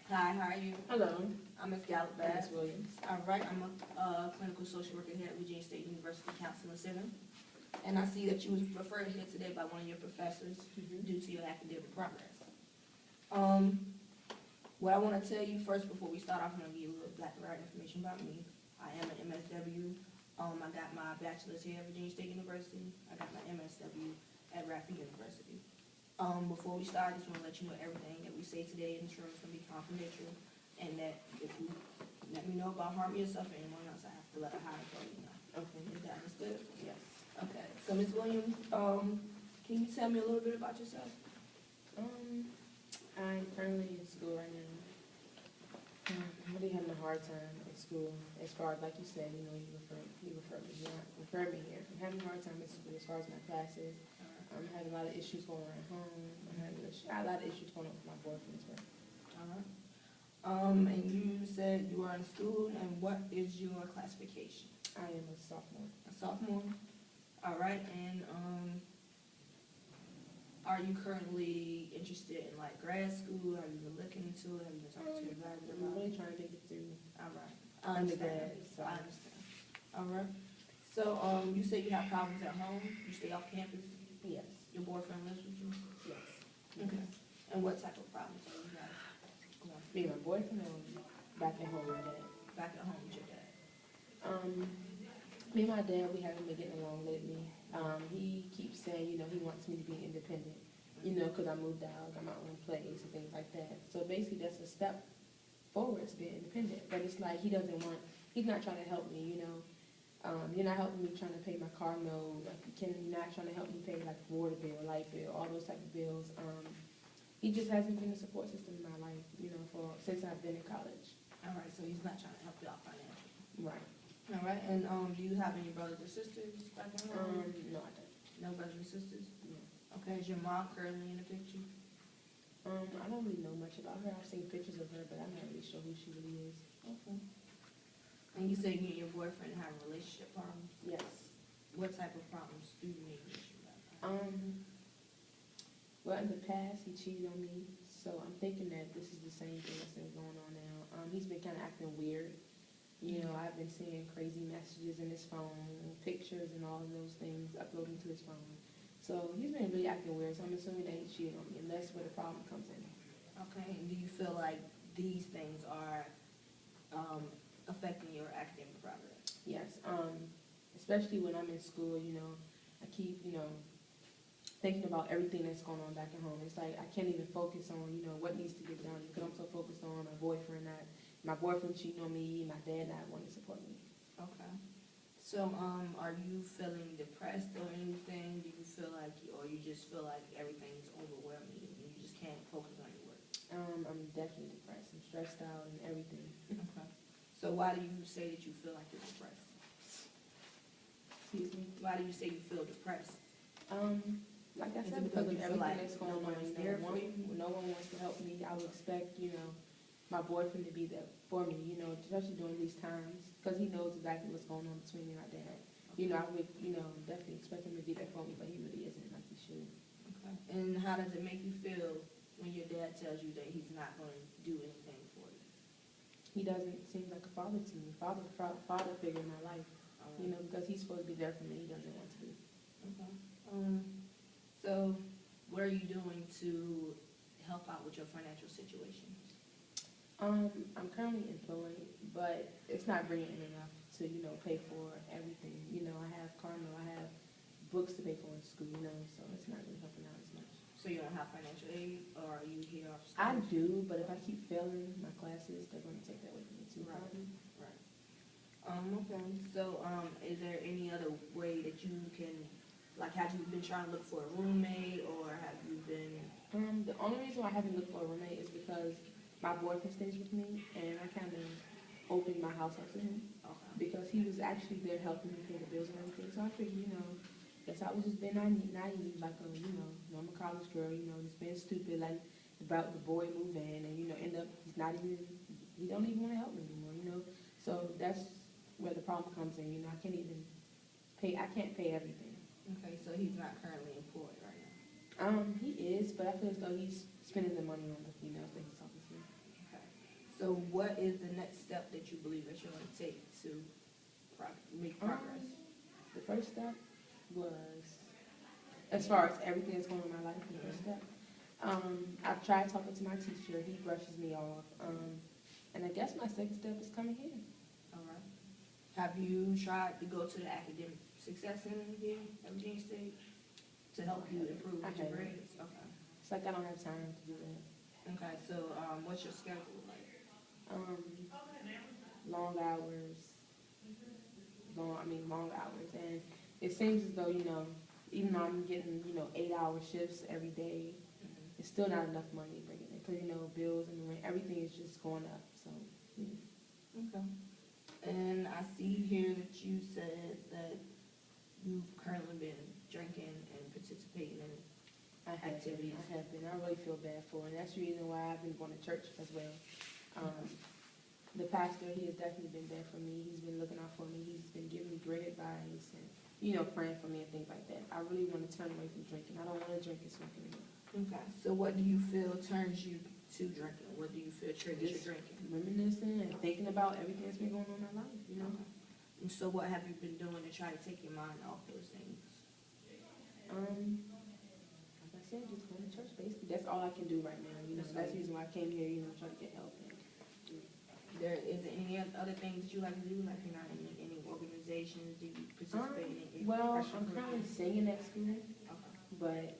Hi, how are you? Hello, I'm Ms. Miss Gallop-Bass. Williams. All right, I'm a clinical social worker here at Virginia State University Counseling Center. And I see that you was referred here today by one of your professors due to your academic progress. What I want to tell you first before we start off, I'm going to give you a little background information about me. I am an MSW. I got my bachelor's here at Virginia State University. I got my MSW at Radford University. Before we start, I just want to let you know everything that we say today in this room is going to be confidential, and that if you let me know about harming yourself or anyone else, I have to let a higher authority know. Okay. Is that understood? Yes. Okay. So, Ms. Williams, can you tell me a little bit about yourself? I'm currently in school right now. I'm really having a hard time at school. As far as, like you said, you referred me here. I'm having a hard time at school as far as my classes. I'm having a lot of issues going on at home. I have a lot of issues going on with my boyfriend as well. All right. And you said you are in school, and what is your classification? I am a sophomore. A sophomore? All right, and are you currently interested in like grad school? Have you been looking into it? Have you been talking to your advisor I'm about it? really trying to make it through. All right, I understand. undergrad, so. I understand. All right. So, you say you have problems at home. You stay off campus. Yes. Your boyfriend lives with you. Yes. Okay. And what type of problems are you guys going through? Me and my boyfriend or back at home with my dad? Back at home with your dad? Me and my dad, we haven't been getting along lately. He keeps saying, he wants me to be independent, because I moved out, got my own place and things like that. So basically that's a step forward to being independent. But it's like he's not trying to help me, You're not helping me trying to pay my car note. Like, you're not trying to help me pay like water bill, light bill, all those type of bills. He just hasn't been a support system in my life, since I've been in college. All right, so he's not trying to help you out financially. Right. All right, and do you have any brothers or sisters back at home? No, I don't. No brothers or sisters? No. Okay, is your mom currently in the picture? I don't really know much about her. I've seen pictures of her, but I'm not really sure who she really is. Okay. And you say you and your boyfriend have relationship problems? Yes. What type of problems do you need to issue about? Well, in the past, he cheated on me, so I'm thinking that this is the same thing that's been going on now. He's been kind of acting weird. I've been seeing crazy messages in his phone, pictures and all of those things uploading to his phone. So he's been really acting weird, so I'm assuming that he cheated on me, and that's where the problem comes in. Okay, and do you feel like these things are affecting your academic progress? Yes, especially when I'm in school, I keep, thinking about everything that's going on back at home. It's like I can't even focus on, what needs to get done because I'm so focused on my boyfriend cheating on me, my dad not wanting to support me. Okay. So, are you feeling depressed or anything? Do you feel like, or you just feel like everything's overwhelming and you just can't focus on your work? I'm definitely depressed. I'm stressed out and everything. Okay. So why do you say that you feel like you're depressed? Excuse me? Why do you say you feel depressed? Like I Is said, it because of you feel everything like that's going no on. one's there for you? No one wants to help me. I would expect, my boyfriend to be there for me, especially during these times, because he knows exactly what's going on between me and my dad. I would, definitely expect him to be there for me, but he really isn't like he should. Okay. And how does it make you feel when your dad tells you that he's not going to do anything for you? He doesn't seem like a father to me, father figure in my life, because he's supposed to be there for me. He doesn't want to be. Okay. So what are you doing to help out with your financial situation? I'm currently employed, but it's not bringing in enough to, pay for everything. I have car note, I have books to pay for in school, so it's not really helping out as much. So you don't have financial aid, or are you here off I scholarship? do, but if I keep failing my classes, they're going to take that away from me too. Right. Okay. So, is there any other way that you can, like, have you been trying to look for a roommate, or have you been? The only reason why I haven't looked for a roommate is because my boyfriend stays with me, and I kind of opened my house up to him because he was actually there helping me pay the bills and everything. So I figured, guess I was just being naive, like a, normal college girl, just being stupid, like about the boy move in, and end up he don't even want to help me anymore, So that's where the problem comes in. I can't pay everything. Okay, so he's not currently employed right now. He is, but I feel as though he's spending the money on the females that he's talking to. Okay. So what is the next step that you believe that you're going to take to make progress? The first step was, as far as everything that's going on in my life, the first step. I've tried talking to my teacher. He brushes me off. And I guess my second step is coming here. All right. Have you tried to go to the academic success center here at Virginia State to help you improve I with your have. grades? Okay. It's like I don't have time to do that. Okay. So what's your schedule like? Long hours. Long hours. And it seems as though, even though I'm getting, 8-hour shifts every day, it's still not enough money bringing in. Because, bills and rent, everything is just going up. So, Okay. And I see here that you said that you've currently been drinking and participating in activities. I have been. I really feel bad for it. And that's the reason why I've been going to church as well. The pastor, he has definitely been there for me. He's been looking out for me. He's been giving me great advice and, praying for me and things like that. I really want to turn away from drinking. I don't want to drink and smoke anymore. Okay. So what do you feel turns you to drinking? What do you feel triggers your drinking? Reminiscing and thinking about everything that's been going on in my life, Okay. And so what have you been doing to try to take your mind off those things? Like I said, just going to church, basically. That's all I can do right now. That's the reason why I came here, try to get help. There isn't any other things that you like to do? Like you're not in any organizations? Do you participate in any? Well, I'm currently singing at school, Okay. but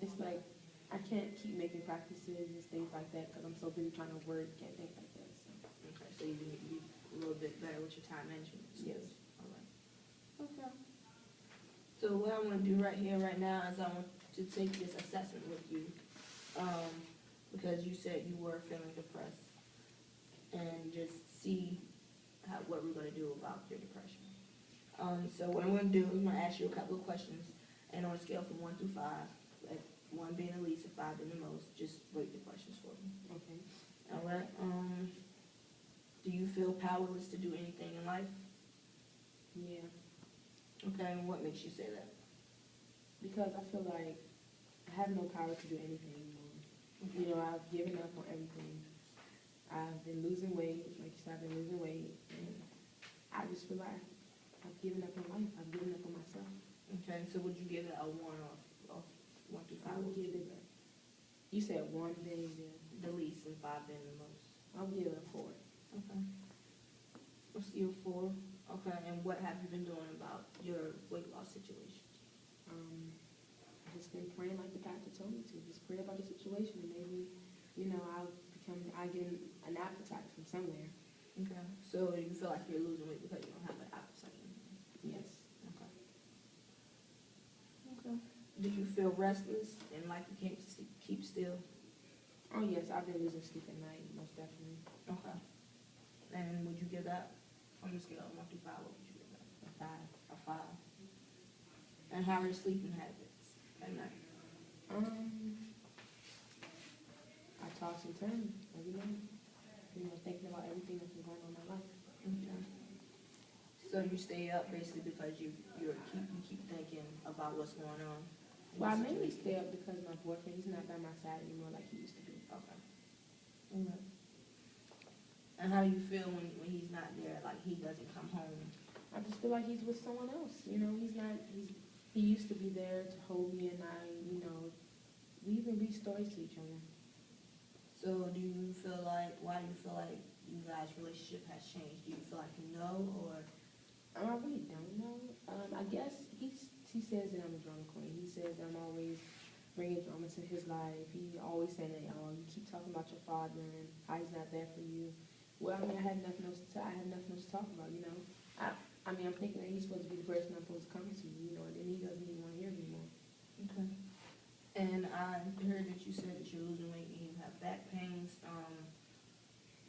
it's like I can't keep making practices and things like that because I'm so busy trying to work and things like that. So. Okay, so you need to be a little bit better with your time management. Yes. All right. Okay. So what I want to do right here, right now, is I want to take this assessment with you, because you said you were feeling depressed, and just see what we're going to do about your depression. So what I'm going to do is I'm going to ask you a couple of questions, and on a scale from 1 through 5, like 1 being the least and 5 being the most, just rate the questions for me. Okay. All right. Do you feel powerless to do anything in life? Yeah. Okay, and what makes you say that? Because I feel like I have no power to do anything anymore. Okay. I've given up on everything. I've been losing weight, like you said, I've been losing weight, and I just feel like I've given up on life. I've given up on myself. Okay, so would you give it a 1 or 1 through 5? I would give it, you said 1 being the least and 5 being the most. I'll give it a 4. Okay. Let's see a 4. Okay, and what have you been doing about your weight loss situation? I've just been praying like the pastor told me to. Just pray about the situation, and maybe, I get an appetite from somewhere. Okay. So you feel like you're losing weight because you don't have an appetite anymore? Yes. Okay. Okay. Do you feel restless and like you can't keep still? Oh yes, I've been losing sleep at night, most definitely. Okay. And would you give that on the scale of 1 through 5? What would you give that? A 5. A 5. And how are your sleeping habits at night? I toss and turn every night, thinking about everything that's been going on in my life. Okay. So you stay up basically because you keep thinking about what's going on? Well, I mainly stay up because my boyfriend, he's not by my side anymore like he used to be. Okay. Okay. And how do you feel when he's not there, like he doesn't come home? I just feel like he's with someone else. He used to be there to hold me, and we even read stories to each other. So do you feel like, why do you feel like you guys' relationship has changed? Do you feel like you know, or? I really don't know. I guess he says that I'm a drama queen. He says that I'm always bringing drama to his life. He always saying that, you keep talking about your father and how he's not there for you. Well, I had nothing else to talk about, I'm thinking that he's supposed to be the person I'm supposed to come to, and then he doesn't even want to hear me anymore. Okay. And I heard that you said that you're losing weight and you have back pains.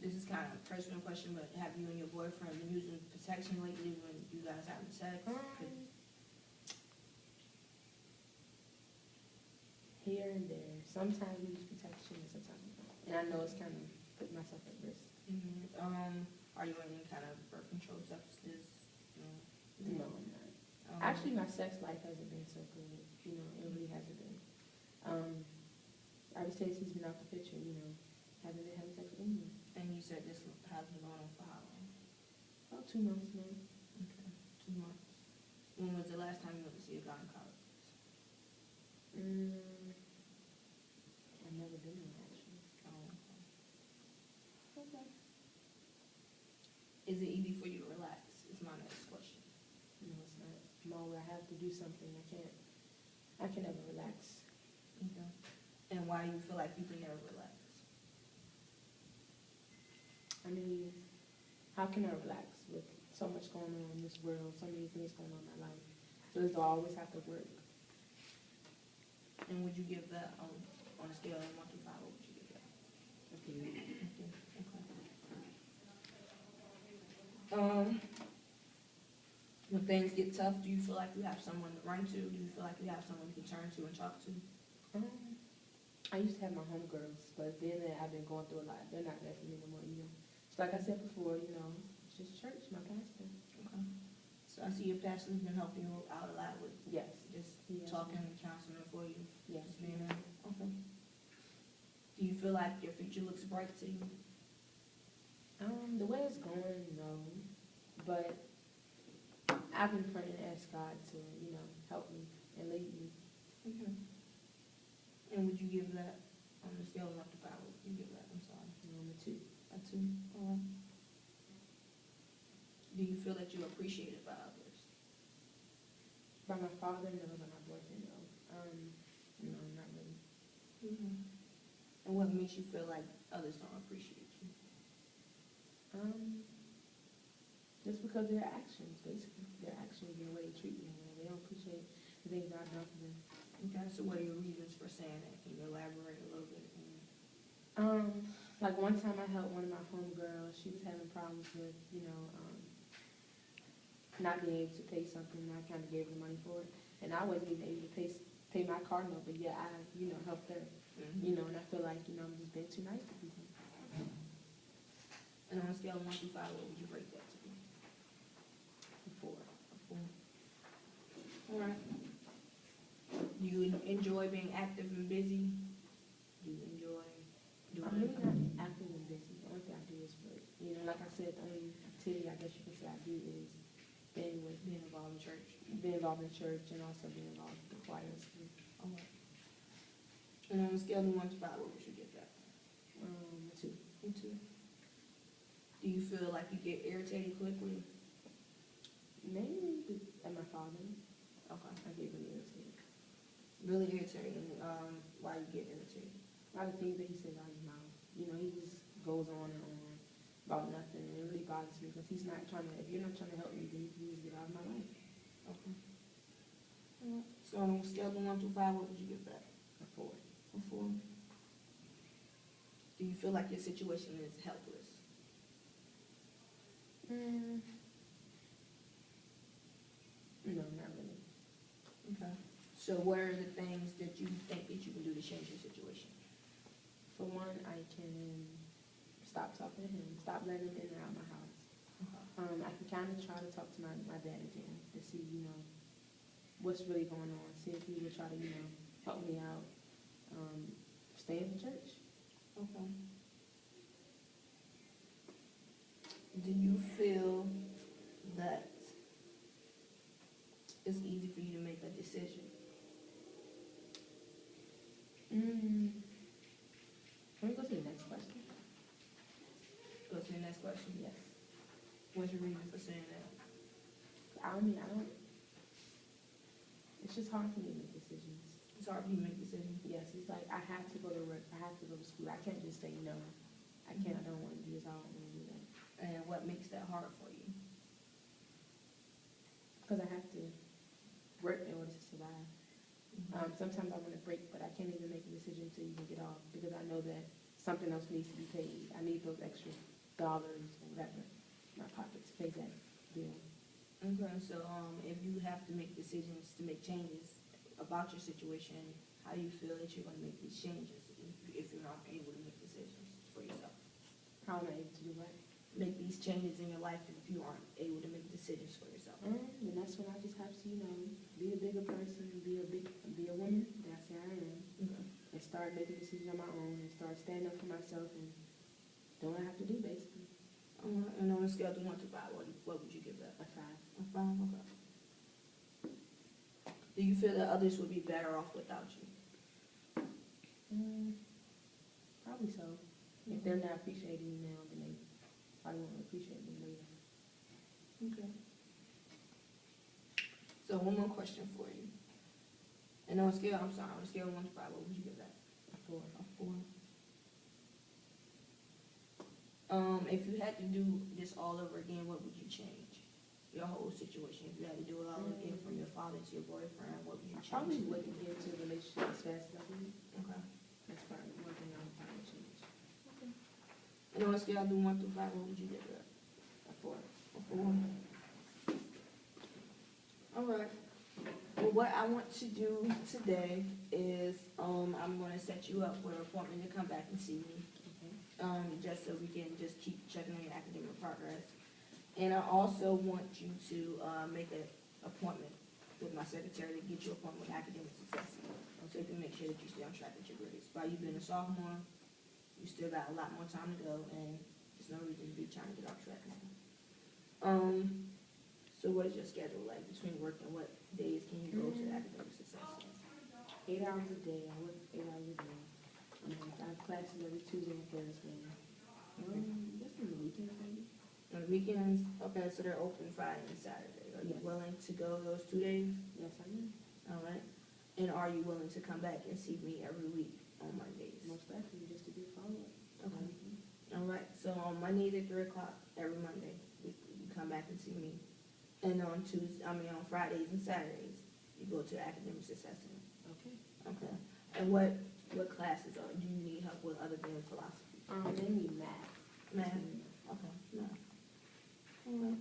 This is kind of a personal question, but have you and your boyfriend been using protection lately when you guys having sex? Here and there. Sometimes we use protection and sometimes we don't. And I know it's kind of putting myself at risk. Are you on any kind of birth control substances? No, I'm not. Actually, my sex life hasn't been so good. It really hasn't been. Ever since he's been out the picture, haven't been having sex with anyone. And you said this has been going on for how long? About 2 months now. Okay, 2 months. When was the last time you went to see a gynecologist? I've never been in actually. Oh, okay. Okay. Is it easy for you to relax? Is my next question. No, it's not. I'm always, I have to do something. I can never relax. Okay. And why do you feel like you can never relax? I mean, how can I relax with so much going on in this world, so many things going on in my life? So I always have to work. And would you give that on a scale of 1 to 5? What would you give that? Okay. Okay. When things get tough, do you feel like you have someone to run to? Do you feel like you have someone you can turn to and talk to? I used to have my homegirls, but then I've been going through a lot. They're not there for me no more either. So like I said before, it's just church, my pastor. Okay. So I see your pastor's been helping you out a lot with Yes. just Yes. talking and counseling for you. Yes. Just being there. Okay. Do you feel like your future looks bright to you? The way it's going, no. But I've been praying to ask God to, help me and lead me. Okay. And would you give that on the scale of 1 to 5? What would you give that? I'm sorry. A 2. A 2. All right. Do you feel that you're appreciated by others? By my father, no. By my boyfriend, no. No, not really. Mm-hmm. And what makes you feel like others don't appreciate you? Just because of their actions, basically. Their actions and the way they treat me. They don't appreciate the things I've done for them. Okay, so what are your reasons for saying that? Can you elaborate a little bit? Like one time I helped one of my homegirls. She was having problems with, not being able to pay something. And I kind of gave her money for it. And I wasn't even able to pay my car note, but yeah, I, helped her. Mm-hmm. And I feel like, I'm just being too nice to people. And on a scale of 1 to 5, what would you rate that to be? A 4. A 4. All right. Do you enjoy being active and busy? Do you enjoy doing I'm really not active and busy. The only thing I do is work. Like I said, the only activity I guess you can say I do is being involved in church? Being involved in church and also being involved in the choir and school. All right. And on a scale of 1 to 5, what would you give that? A 2. A 2. Do you feel like you get irritated quickly? Mainly at my father. Okay. I get really irritated. Really irritated. Why you get irritated? A lot of things that he says out of his mouth. He just goes on and on about nothing, and it really bothers me because he's not trying to. If you're not trying to help me, then you can just get out of my life. Okay. All right. So on a scale of 1 to 5, what would you give that? A 4. A 4. Do you feel like your situation is helpless? No, not really. Okay. So what are the things that you think that you can do to change your situation? For one, I can stop talking to him, stop letting him in and out of my house. Okay. I can kind of try to talk to my dad again to see, what's really going on, see if he would try to, help me out, stay in the church. Okay. Do you feel that it's easy for you to make a decision? Can we go to the next question? Go to the next question. Yes. What's your reason for saying that? It's just hard for me to make decisions. It's hard for you to make decisions. Yes, it's like I have to go to work, I have to go to school. I can't just say no. I can't, I don't want to do this, I don't want to do that. And what makes that hard for you? Because I have to work in order to survive. Sometimes I want to break, but I can't even make a decision to even get off because I know that something else needs to be paid. I need those extra dollars or whatever in my pocket to pay that bill. Okay, so if you have to make decisions to make changes about your situation, how do you feel that you're going to make these changes if you're not able to make decisions for yourself? How am I able to do what? Make these changes in your life if you aren't able to make decisions for yourself. And that's when I just have to, be a bigger person, be a woman. That's who I am. Okay. And start making decisions on my own and start standing up for myself and do what I have to do, basically. And on a scale of 1 to 5, what would you give that? A 5. A 5, okay. Do you feel that others would be better off without you? Probably so. If they're not appreciating me now, then they probably won't appreciate me later. Okay. So one more question for you. And on a scale, on a scale of 1 to 5, what would you give that? A 4. A 4. If you had to do this all over again, what would you change? Your whole situation. If you had to do it all over again, from your father to your boyfriend, what would you change? Probably wouldn't get into a relationship as fast as I did. Okay. That's probably one thing I would probably change. Okay. And on a scale of 1 through 5, what would you give that? A 4. A 4. All right. Well, what I want to do today is I'm going to set you up with an appointment to come back and see me, just so we can just keep checking on your academic progress. And I also want you to make an appointment with my secretary to get you an appointment with academic success, so you can make sure that you stay on track with your grades. By you being a sophomore, you still got a lot more time to go, and there's no reason to be trying to get off track now. So what is your schedule like between work and what days can you go to academic success? 8 hours a day. I work 8 hours a day. I have classes every Tuesday and Thursday. Just on the weekends, maybe. On the weekends? Okay, so they're open Friday and Saturday. Are you Yes. willing to go those 2 days? Yes, I am. All right. And are you willing to come back and see me every week on Mondays? Most likely, just to do follow-up. Okay. All right. So on Mondays at 3 o'clock every Monday, you come back and see me. And on Fridays and Saturdays, you go to academic success center. Okay. Okay. And what classes do you need help with other than philosophy? Mainly math. Math. Okay. Math. All right.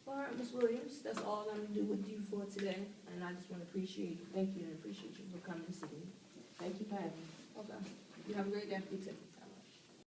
All right, Ms. Williams, that's all I'm gonna do with you for today. And I just want to thank you and appreciate you for coming to see me. Thank you for having me. Okay. You have a great day. You too.